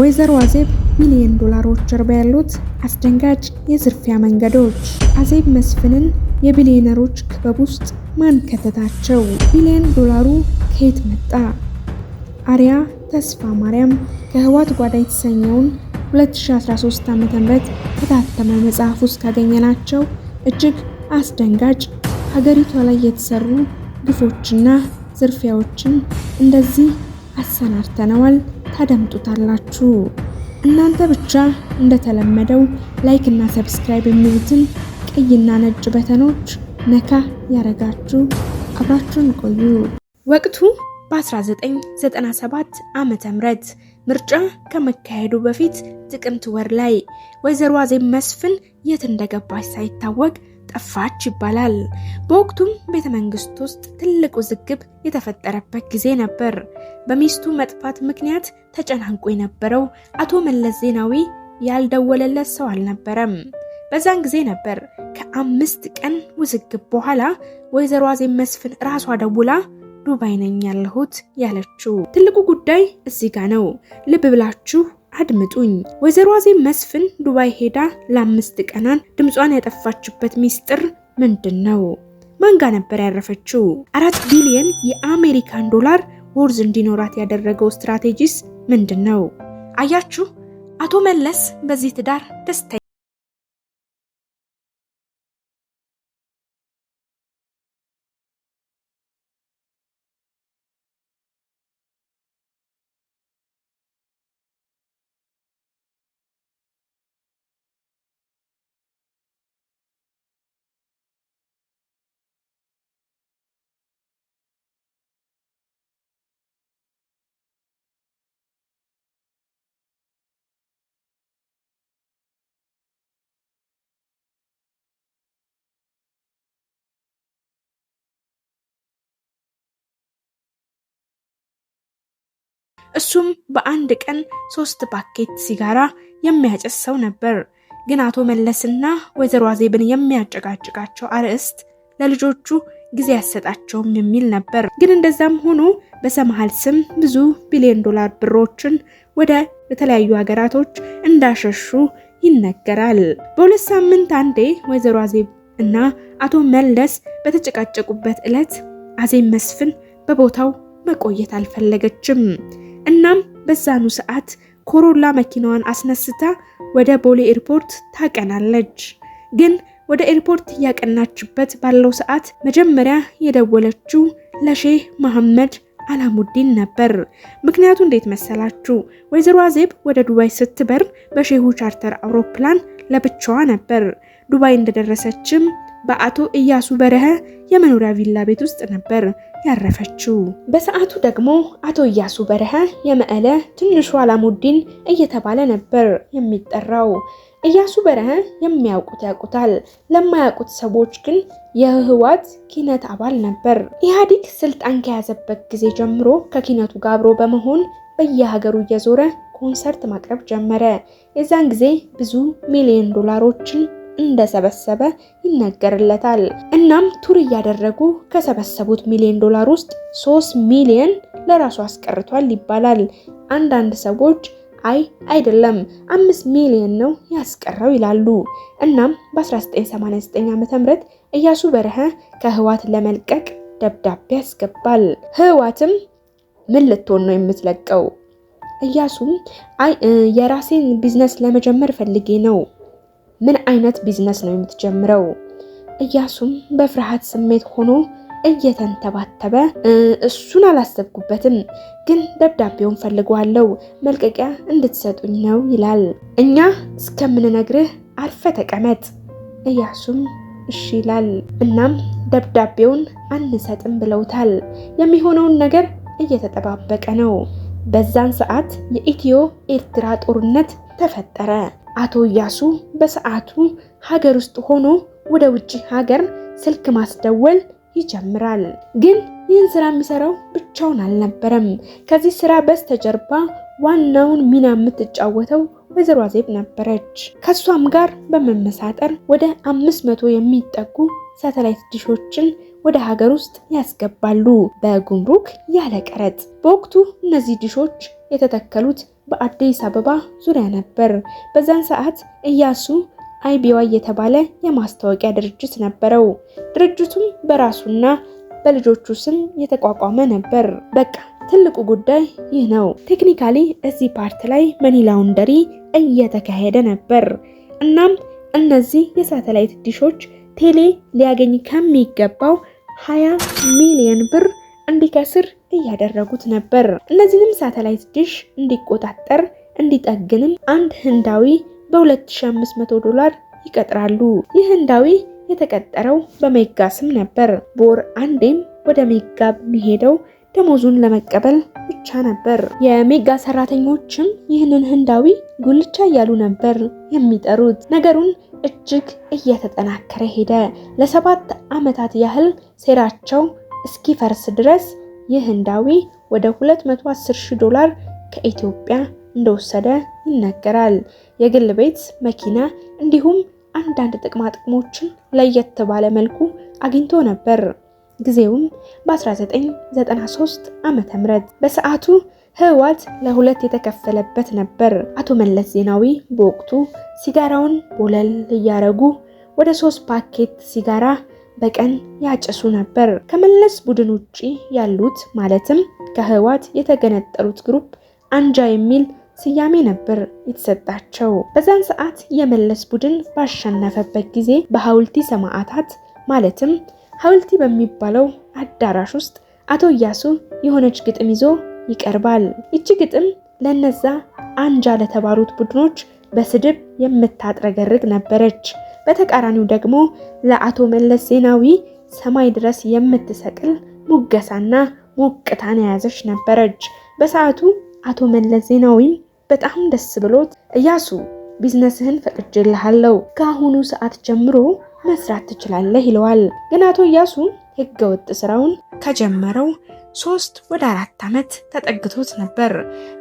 ወይዘሮ አዜብ ሚሊዮን ዶላሮች ጀርባ ያሉት አስደንጋጭ የዝርፊያ መንገዶች። አዜብ መስፍንን የቢሊዮነሮች ክበብ ውስጥ ማን ከተታቸው? ሚሊዮን ዶላሩ ከየት መጣ? አርያ ተስፋ ማርያም ከህወሓት ጓዳ የተሰኘውን 2013 ዓ.ም ከታተመ መጽሐፍ ውስጥ ካገኘናቸው እጅግ አስደንጋጭ ሀገሪቷ ላይ የተሰሩ ግፎችና ዝርፊያዎችን እንደዚህ አሰናድተነዋል። ታደምጡታላችሁ። እናንተ ብቻ እንደተለመደው ላይክ እና ሰብስክራይብ የሚሉትን ቀይና ነጭ በተኖች ነካ ያረጋችሁ አብራችሁን ቆዩ። ወቅቱ በ1997 ዓመተ ምህረት ምርጫ ከመካሄዱ በፊት ጥቅምት ወር ላይ ወይዘሮ አዜብ መስፍን የት እንደገባች ሳይታወቅ ጠፋች ይባላል። በወቅቱም ቤተ መንግስት ውስጥ ትልቅ ውዝግብ የተፈጠረበት ጊዜ ነበር። በሚስቱ መጥፋት ምክንያት ተጨናንቆ የነበረው አቶ መለስ ዜናዊ ያልደወለለት ሰው አልነበረም። በዛን ጊዜ ነበር ከ5 ቀን ውዝግብ በኋላ ወይዘሮ አዜብ መስፍን ራሷ ደውላ ዱባይ ነኝ ያለሁት ያለችው። ትልቁ ጉዳይ እዚህ ጋር ነው። ልብ ብላችሁ አድምጡኝ። ወይዘሮ አዜብ መስፍን ዱባይ ሄዳ ለ5 ቀናት ድምጿን ያጠፋችበት ሚስጥር ምንድነው? ማን ጋር ነበር ያረፈችው? 4 ቢሊዮን የአሜሪካን ዶላር ወርዝ እንዲኖራት ያደረገው ስትራቴጂስ ምንድነው? አያችሁ፣ አቶ መለስ በዚህ ትዳር ደስተኛ እሱም በአንድ ቀን 3 ፓኬት ሲጋራ የሚያጨስ ሰው ነበር። ግን አቶ መለስና ወይዘሮ አዜብን የሚያጨቃጭቃቸው አርዕስት ለልጆቹ ጊዜ ያሰጣቸውም የሚል ነበር። ግን እንደዛም ሆኖ በሰማሃል ስም ብዙ ቢሊዮን ዶላር ብሮችን ወደ የተለያዩ ሀገራቶች እንዳሸሹ ይነገራል። በ2 ሳምንት አንዴ ወይዘሮ አዜብ እና አቶ መለስ በተጨቃጨቁበት ዕለት አዜብ መስፍን በቦታው መቆየት አልፈለገችም። እናም በዛኑ ሰዓት ኮሮላ መኪናዋን አስነስታ ወደ ቦሌ ኤርፖርት ታቀናለች። ግን ወደ ኤርፖርት ያቀናችበት ባለው ሰዓት መጀመሪያ የደወለችው ለሼህ መሐመድ አላሙዲን ነበር። ምክንያቱ እንዴት መሰላችሁ? ወይዘሮ አዜብ ወደ ዱባይ ስትበር በሼሁ ቻርተር አውሮፕላን ለብቻዋ ነበር። ዱባይ እንደደረሰችም በአቶ ኢያሱ በረሀ የመኖሪያ ቪላ ቤት ውስጥ ነበር ያረፈችው። በሰዓቱ ደግሞ አቶ ኢያሱ በረሀ የመቀለ ትንሹ አላሙዲን እየተባለ ነበር የሚጠራው። ኢያሱ በረሀ የሚያውቁት ያውቁታል፣ ለማያውቁት ሰዎች ግን የህወሓት ኪነት አባል ነበር። ኢህአዴግ ስልጣን ከያዘበት ጊዜ ጀምሮ ከኪነቱ ጋር አብሮ በመሆን በየሀገሩ እየዞረ ኮንሰርት ማቅረብ ጀመረ። የዛን ጊዜ ብዙ ሚሊዮን ዶላሮችን እንደሰበሰበ ይነገርለታል። እናም ቱር እያደረጉ ከሰበሰቡት ሚሊዮን ዶላር ውስጥ 3 ሚሊዮን ለራሱ አስቀርቷል ይባላል። አንዳንድ ሰዎች አይደለም 5 ሚሊዮን ነው ያስቀረው ይላሉ። እናም በ1989 ዓ.ም ኢያሱ በረሀ ከህወሓት ለመልቀቅ ደብዳቤ ያስገባል። ህወሓትም ምን ልትሆን ነው የምትለቀው? ኢያሱም የራሴን ቢዝነስ ለመጀመር ፈልጌ ነው። ምን አይነት ቢዝነስ ነው የምትጀምረው? ኢያሱም በፍርሃት ስሜት ሆኖ እየተንተባተበ እሱን አላሰብኩበትም፣ ግን ደብዳቤውን ፈልገዋለሁ፣ መልቀቂያ እንድትሰጡኝ ነው ይላል። እኛ እስከምንነግርህ አርፈ ተቀመጥ። ኢያሱም እሺ ይላል። እናም ደብዳቤውን አንሰጥም ብለውታል። የሚሆነውን ነገር እየተጠባበቀ ነው። በዛን ሰዓት የኢትዮ ኤርትራ ጦርነት ተፈጠረ። አቶ ኢያሱ በሰዓቱ ሀገር ውስጥ ሆኖ ወደ ውጪ ሀገር ስልክ ማስደወል ይጀምራል። ግን ይህን ስራ የሚሰራው ብቻውን አልነበረም። ከዚህ ስራ በስተጀርባ ዋናውን ሚና የምትጫወተው ወይዘሮ አዜብ ነበረች። ከሷም ጋር በመመሳጠር ወደ 500 የሚጠጉ ሳተላይት ዲሾችን ወደ ሀገር ውስጥ ያስገባሉ በጉምሩክ ያለ ቀረጥ። በወቅቱ እነዚህ ዲሾች የተተከሉት በአዲስ አበባ ዙሪያ ነበር። በዛን ሰዓት ኢያሱ IBY የተባለ የማስታወቂያ ድርጅት ነበረው። ድርጅቱም በራሱና በልጆቹ ስም የተቋቋመ ነበር። በቃ ትልቁ ጉዳይ ይህ ነው። ቴክኒካሊ እዚህ ፓርት ላይ መኒ ላውንደሪ እየተካሄደ ነበር። እናም እነዚህ የሳተላይት ዲሾች ቴሌ ሊያገኝ ከሚገባው 20 ሚሊዮን ብር እንዲከስር እያደረጉት ነበር። እነዚህንም ሳተላይት ዲሽ እንዲቆጣጠር እንዲጠግንም አንድ ህንዳዊ በ$2500 ይቀጥራሉ። ይህ ህንዳዊ የተቀጠረው በሜጋ ስም ነበር። በወር አንዴም ወደ ሜጋ የሚሄደው ደሞዙን ለመቀበል ብቻ ነበር። የሜጋ ሰራተኞችም ይህንን ህንዳዊ ጉልቻ እያሉ ነበር የሚጠሩት። ነገሩን እጅግ እየተጠናከረ ሄደ። ለ7 ዓመታት ያህል ሴራቸው እስኪፈርስ ድረስ ይህ ህንዳዊ ወደ $210,000 ከኢትዮጵያ እንደወሰደ ይነገራል። የግል ቤት፣ መኪና እንዲሁም አንዳንድ ጥቅማ ጥቅሞችን ለየት ባለ መልኩ አግኝቶ ነበር። ጊዜውም በ1993 ዓመተ ምህረት በሰዓቱ ህወሓት ለ2 የተከፈለበት ነበር። አቶ መለስ ዜናዊ በወቅቱ ሲጋራውን ቦለል እያረጉ ወደ 3 ፓኬት ሲጋራ በቀን ያጨሱ ነበር። ከመለስ ቡድን ውጪ ያሉት ማለትም ከህወሓት የተገነጠሉት ግሩፕ አንጃ የሚል ስያሜ ነበር የተሰጣቸው። በዛን ሰዓት የመለስ ቡድን ባሸነፈበት ጊዜ በሐውልቲ ሰማዕታት ማለትም ሐውልቲ በሚባለው አዳራሽ ውስጥ አቶ ኢያሱ የሆነች ግጥም ይዞ ይቀርባል። ይቺ ግጥም ለነዛ አንጃ ለተባሉት ቡድኖች በስድብ የምታጥረገርግ ነበረች። በተቃራኒው ደግሞ ለአቶ መለስ ዜናዊ ሰማይ ድረስ የምትሰቅል ሙገሳና ሞቅታን የያዘች ነበረች። በሰዓቱ አቶ መለስ ዜናዊም በጣም ደስ ብሎት ኢያሱ ቢዝነስህን ፈቅጄልሃለሁ፣ ከአሁኑ ሰዓት ጀምሮ መስራት ትችላለህ ይለዋል። ግን አቶ ኢያሱ ህገወጥ ስራውን ከጀመረው 3 ወደ 4 ዓመት ተጠግቶት ነበር።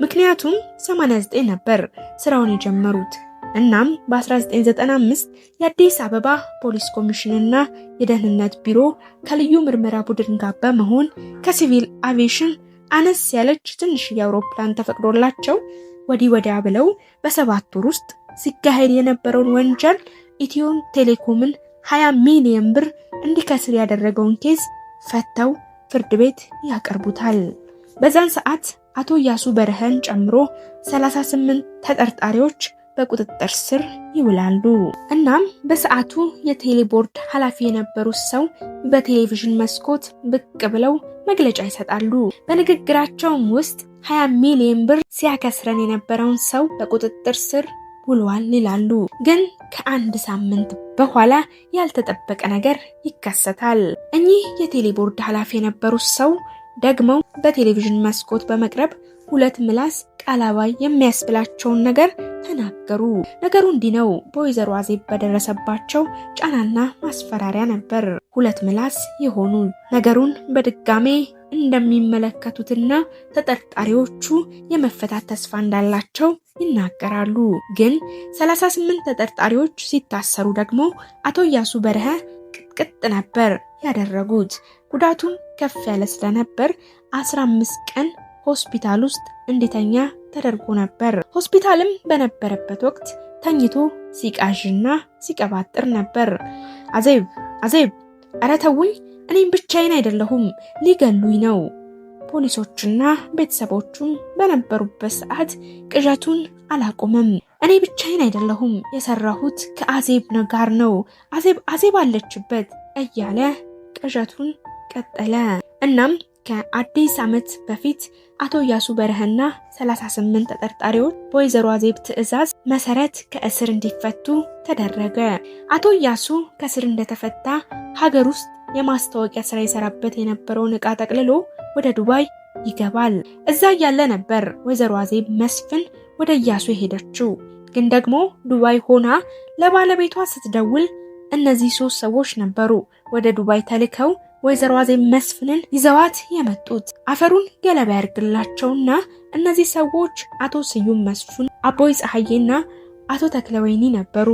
ምክንያቱም 89 ነበር ስራውን የጀመሩት። እናም በ1995 የአዲስ አበባ ፖሊስ ኮሚሽንና የደህንነት ቢሮ ከልዩ ምርመራ ቡድን ጋር በመሆን ከሲቪል አቪዬሽን አነስ ያለች ትንሽ የአውሮፕላን ተፈቅዶላቸው ወዲህ ወዲያ ብለው በ7 ወር ውስጥ ሲካሄድ የነበረውን ወንጀል ኢትዮ ቴሌኮምን 20 ሚሊዮን ብር እንዲከስር ያደረገውን ኬዝ ፈተው ፍርድ ቤት ያቀርቡታል። በዛን ሰዓት አቶ ኢያሱ በርሀን ጨምሮ 38 ተጠርጣሪዎች በቁጥጥር ስር ይውላሉ። እናም በሰዓቱ የቴሌቦርድ ኃላፊ የነበሩት ሰው በቴሌቪዥን መስኮት ብቅ ብለው መግለጫ ይሰጣሉ። በንግግራቸውም ውስጥ 20 ሚሊዮን ብር ሲያከስረን የነበረውን ሰው በቁጥጥር ስር ውሏል ይላሉ። ግን ከአንድ ሳምንት በኋላ ያልተጠበቀ ነገር ይከሰታል። እኚህ የቴሌቦርድ ኃላፊ የነበሩት ሰው ደግሞ በቴሌቪዥን መስኮት በመቅረብ 2 ምላስ ቃላባይ የሚያስብላቸውን ነገር ተናገሩ። ነገሩ እንዲህ ነው። በወይዘሮ አዜብ በደረሰባቸው ጫናና ማስፈራሪያ ነበር 2 ምላስ የሆኑ ነገሩን በድጋሜ እንደሚመለከቱትና ተጠርጣሪዎቹ የመፈታት ተስፋ እንዳላቸው ይናገራሉ። ግን 38 ተጠርጣሪዎች ሲታሰሩ ደግሞ አቶ ኢያሱ በርሀ ቅጥቅጥ ነበር ያደረጉት። ጉዳቱም ከፍ ያለ ስለነበር 15 ቀን ሆስፒታል ውስጥ እንዲተኛ ተደርጎ ነበር። ሆስፒታልም በነበረበት ወቅት ተኝቶ ሲቃዥና ሲቀባጥር ነበር። አዜብ ኧረ ተውኝ፣ እኔም ብቻዬን አይደለሁም፣ ሊገሉኝ ነው። ፖሊሶችና ቤተሰቦቹም በነበሩበት ሰዓት ቅዠቱን አላቆመም። እኔ ብቻዬን አይደለሁም፣ የሰራሁት ከአዜብ ጋር ነው፣ አዜብ አለችበት እያለ ቅዠቱን ቀጠለ። እናም ከአዲስ ዓመት በፊት አቶ ኢያሱ በርሀና 38 ተጠርጣሪዎች በወይዘሮ አዜብ ትዕዛዝ መሰረት ከእስር እንዲፈቱ ተደረገ። አቶ ኢያሱ ከእስር እንደተፈታ ሀገር ውስጥ የማስታወቂያ ስራ ይሰራበት የነበረውን ዕቃ ጠቅልሎ ወደ ዱባይ ይገባል። እዛ ያለ ነበር ወይዘሮ አዜብ መስፍን ወደ ኢያሱ የሄደችው። ግን ደግሞ ዱባይ ሆና ለባለቤቷ ስትደውል እነዚህ 3 ሰዎች ነበሩ ወደ ዱባይ ተልከው ወይዘሮ አዜብ መስፍንን ይዘዋት የመጡት። አፈሩን ገለባ ያርግላቸውና እነዚህ ሰዎች አቶ ስዩም መስፍን፣ አቦይ ፀሐዬና አቶ ተክለወይኒ ነበሩ።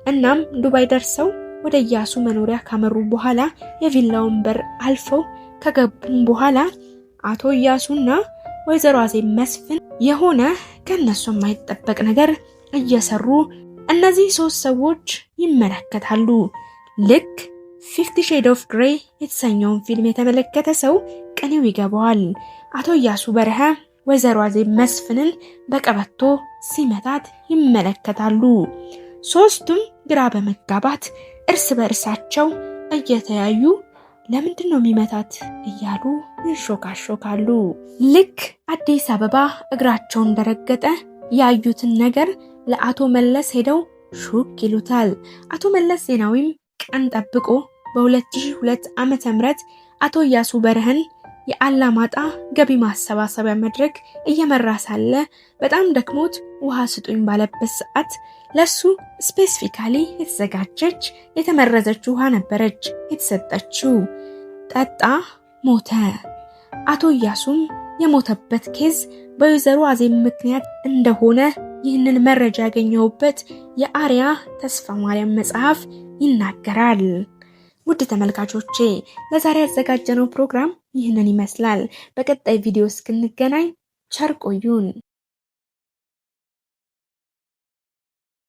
እናም ዱባይ ደርሰው ወደ ኢያሱ መኖሪያ ካመሩ በኋላ የቪላውን በር አልፈው ከገቡም በኋላ አቶ ኢያሱና ወይዘሮ አዜብ መስፍን የሆነ ከነሱ የማይጠበቅ ነገር እየሰሩ እነዚህ 3 ሰዎች ይመለከታሉ። ልክ 50 Shades of Grey የተሰኘውን ፊልም የተመለከተ ሰው ቅኔው ይገባዋል። አቶ ኢያሱ በርሀ ወይዘሮ አዜብ መስፍንን በቀበቶ ሲመታት ይመለከታሉ። 3ቱም ግራ በመጋባት እርስ በእርሳቸው እየተያዩ ለምንድነው የሚመታት እያሉ ይሾካሾካሉ። ልክ አዲስ አበባ እግራቸው እንደረገጠ ያዩትን ነገር ለአቶ መለስ ሄደው ሹክ ይሉታል። አቶ መለስ ዜናዊም ቀን ጠብቆ በ2002 ዓመተ ምህረት አቶ ኢያሱ በርሀን የአላማጣ ገቢ ማሰባሰቢያ መድረክ እየመራ ሳለ በጣም ደክሞት ውሃ ስጡኝ ባለበት ሰዓት ለሱ ስፔሲፊካሊ የተዘጋጀች የተመረዘች ውሃ ነበረች የተሰጠችው። ጠጣ፣ ሞተ። አቶ ኢያሱም የሞተበት ኬዝ በወይዘሮ አዜብ ምክንያት እንደሆነ ይህንን መረጃ ያገኘውበት የአርያ ተስፋ ማርያም መጽሐፍ ይናገራል። ውድ ተመልካቾቼ ለዛሬ ያዘጋጀነው ፕሮግራም ይህንን ይመስላል። በቀጣይ ቪዲዮ እስክንገናኝ ቸር ቆዩን።